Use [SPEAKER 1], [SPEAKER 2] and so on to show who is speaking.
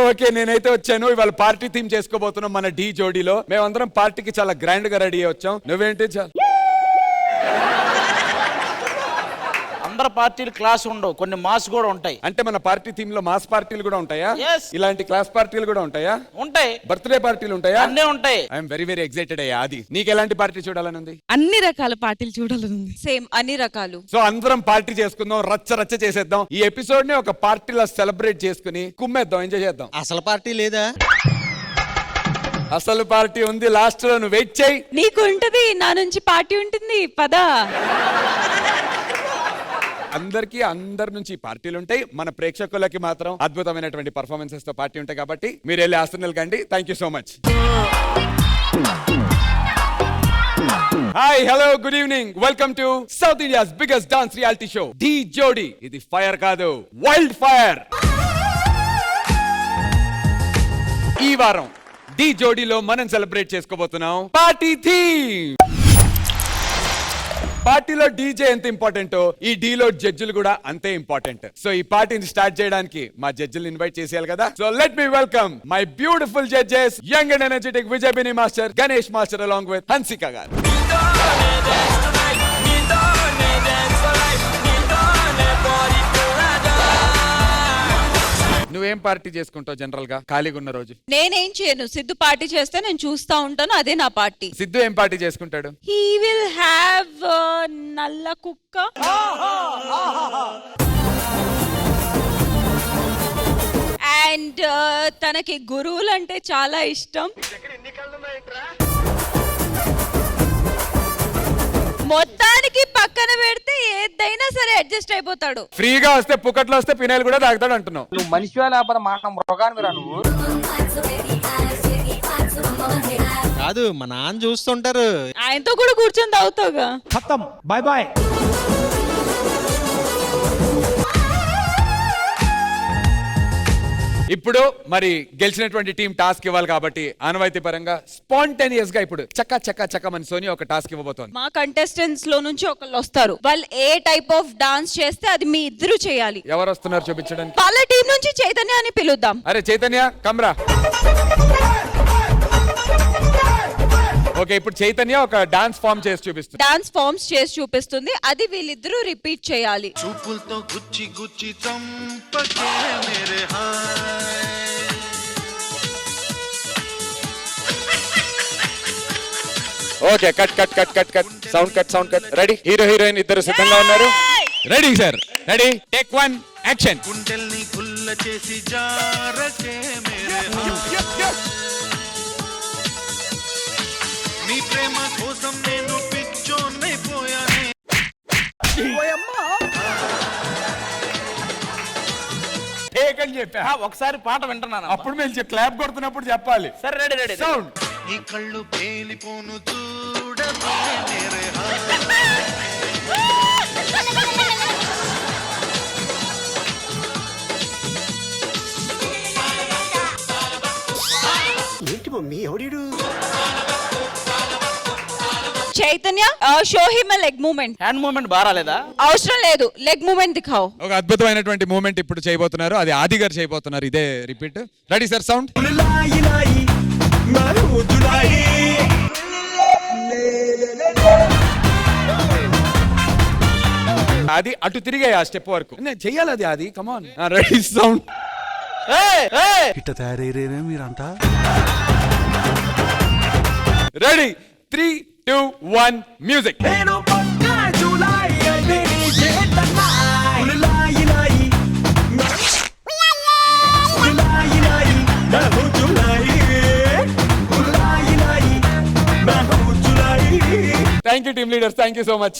[SPEAKER 1] Okay నేనైతే వచ్చాను. ఇవాళ పార్టీ థీమ్ చేసుకోబోతున్నాం మన డి జోడీలో. మేమందరం పార్టీకి చాలా గ్రాండ్ గా రెడీ అయ్యి వచ్చాం. నువ్వేంటి
[SPEAKER 2] అందరు పార్టీలు క్లాస్ ఉండవు, కొన్ని మాస్ కూడా ఉంటాయి.
[SPEAKER 1] అంటే మన పార్టీ థీమ్ లో మాస్ పార్టీలు కూడా ఉంటాయా?
[SPEAKER 2] Yes.
[SPEAKER 1] ఇలాంటి క్లాస్ పార్టీలు కూడా ఉంటాయా?
[SPEAKER 2] ఉంటాయి.
[SPEAKER 1] బర్త్డే పార్టీలు ఉంటాయా?
[SPEAKER 2] అన్నీ ఉంటాయి.
[SPEAKER 1] ఐఎమ్ వెరీ వెరీ ఎక్సైటెడ్ అయ్యా. అది నీకు ఎలాంటి పార్టీ చూడాలని ఉంది?
[SPEAKER 3] అన్ని రకాల పార్టీలు చూడాలని ఉంది.
[SPEAKER 4] సేమ్ అన్ని రకాలు.
[SPEAKER 1] సో అందరం పార్టీ చేసుకుందాం, రచ్చ రచ్చ చేసేద్దాం. ఈ ఎపిసోడ్ ని ఒక పార్టీలా సెలబ్రేట్ చేసుకుని కుమ్మేద్దాం, ఎంజాయ్ చేద్దాం.
[SPEAKER 5] అసలు పార్టీ లేదా?
[SPEAKER 1] అసలు పార్టీ ఉంది. లాస్ట్ లో నువ్వు వెయిట్ చేయి.
[SPEAKER 4] నీకు ఉంటది, నా నుంచి పార్టీ ఉంటుంది. పదా
[SPEAKER 1] అందరి నుంచి పార్టీలు ఉంటాయి. మన ప్రేక్షకులకి మాత్రం అద్భుతమైనటువంటి పర్ఫార్మెన్సెస్ తో పార్టీ ఉంటాయి. కాబట్టి మీరు వెళ్ళి ఆసనలు కండి. Thank you so much. Hi, hello, good evening. Welcome to South India's biggest dance reality show Dhee Jodi. ఇది ఫైర్ కాదు, వైల్డ్ ఫైర్. ఈ వారం డి జోడీలో మనం సెలబ్రేట్ చేసుకోబోతున్నాం పార్టీ థీమ్. పార్టీలో డీజే ఎంత ఇంపార్టెంటో ఈ డీలో జడ్జిలు కూడా అంతే ఇంపార్టెంట్. సో ఈ పార్టీని స్టార్ట్ చేయడానికి మా జడ్జిలు ఇన్వైట్ చేసేయాలి కదా. So let me welcome my beautiful judges, young and energetic Vijay Bini master, Ganesh master along with Hansika గారు. నువ్వేం పార్టీ చేసుకుంటావు జనరల్ గా ఖాళీగా ఉన్న రోజు?
[SPEAKER 4] నేనేం చేయను, సిద్ధు పార్టీ చేస్తే నేను చూస్తా ఉంటాను, అదే నా పార్టీ.
[SPEAKER 1] సిద్ధు ఏం పార్టీ చేసుకుంటాడు?
[SPEAKER 4] హీ విల్ హ్యావ్ నల్ల కుక్క అండ్ తనకి గురువులు అంటే చాలా ఇష్టం. మొత్తానికి పక్కన పెడితే ఏదైనా సరే అడ్జస్ట్ అయిపోతాడు.
[SPEAKER 1] ఫ్రీగా వస్తే పుకట్లో వస్తే పినాయిల్ కూడా తాగుతాడు అంటున్నావు.
[SPEAKER 6] నువ్వు మనిషివా లేకపోతే మాట మృగాన్ని రా నువ్వు.
[SPEAKER 5] కాదు, మా నాన్న చూస్తుంటారు.
[SPEAKER 4] ఆయనతో కూడా కూర్చొని తాగుతావుగా.
[SPEAKER 6] ఖతం, బాయ్ బాయ్.
[SPEAKER 1] ఇప్పుడు మరి గెలిచినటువంటి టీం టాస్క్ ఇవ్వాలి కాబట్టి ఆనవాయితీ పరంగా స్పాంటేనియస్ గా ఇప్పుడు చక్క చక్క చక్క మన సోని ఒక టాస్క్ ఇవ్వబోతోంది.
[SPEAKER 4] మా కంటెస్టెంట్స్ లో నుంచి ఒకళ్ళు వస్తారు. వాళ్ళు ఏ టైప్ ఆఫ్ డాన్స్ చేస్తే అది మీ ఇద్దరు చేయాలి.
[SPEAKER 1] ఎవరు వస్తున్నారు చూపించడానికి?
[SPEAKER 4] వాళ్ళ టీం నుంచి చైతన్య అని పిలుద్దాం.
[SPEAKER 1] అరే చైతన్య కమ్రా. ఓకే, ఇప్పుడు చైతన్య ఒక డాన్స్ ఫామ్ చేసి చూపిస్తుంది.
[SPEAKER 4] డాన్స్ ఫార్మ్స్ చేసి చూపిస్తుంది, అది వీళ్ళిద్దరూ రిపీట్ చేయాలి.
[SPEAKER 7] చూపులతో గుచ్చి గుచ్చి చంపకే మేరే హాయ్.
[SPEAKER 1] Okay, cut cut cut cut cut sound cut sound cut. Ready? Hero heroine ఇద్దరు సిద్ధంగా ఉన్నారు. Ready sir? Ready, take 1 action.
[SPEAKER 7] గుండెల్ని గుల్ల చేసి జారకే మేరే హాయ్. నీ ప్రేమ కోసం నేను పిచ్చోన్నైపోయానే.
[SPEAKER 1] టేక్ అని చెప్పా.
[SPEAKER 2] ఒకసారి పాట వింటున్నాను.
[SPEAKER 1] అప్పుడు మేము క్లాప్ కొడుతున్నప్పుడు చెప్పాలి.
[SPEAKER 2] సరే, రెడీ రెడీ.
[SPEAKER 1] సౌండ్.
[SPEAKER 7] నీ కళ్ళు పేలిపోను చూడకే మేరే హాయ్.
[SPEAKER 8] ఏంటి మమ్మీ ఎవడీడు?
[SPEAKER 4] Chaitanya, show him a leg movement.
[SPEAKER 2] Hand movement బారాలేదా?
[SPEAKER 4] అవసరం లేదు, లెగ్ మూమెంట్ దిఖాओ.
[SPEAKER 1] ఒక అద్భుతమైనటువంటి మూమెంట్ ఇప్పుడు చేయబోతున్నారు. అది ఆది గారు చేయబోతున్నారు. ఇదే రిపీట్. Ready sir? సౌండ్. అది అటు తిరిగే ఆ స్టెప్ వరకు నేను చెయ్యాలి. అది అది కమాన్. రెడీ? సౌండ్.
[SPEAKER 8] ఇట్ట తయారయ్యేనే మీరంతా.
[SPEAKER 1] Ready? 3, 2, 1 music. Thank you team leaders, thank you so much.